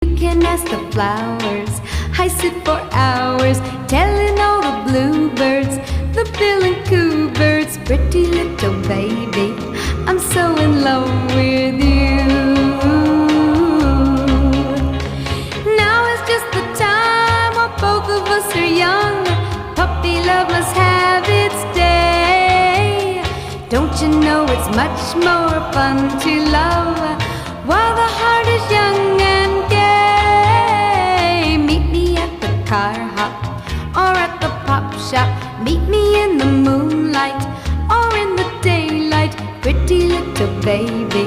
You can ask the flowers. I sit for hours telling all the bluebirds, the bill and coo birds, pretty little baby, I'm so in love with you. Now is just the time while both of us are young. Puppy love must have its day. Don't you know it's much more fun to love while the heart is young and gay? Meet me at the car hop or at the pop shop. Meet me in the moonlight or in the daylight, pretty little baby,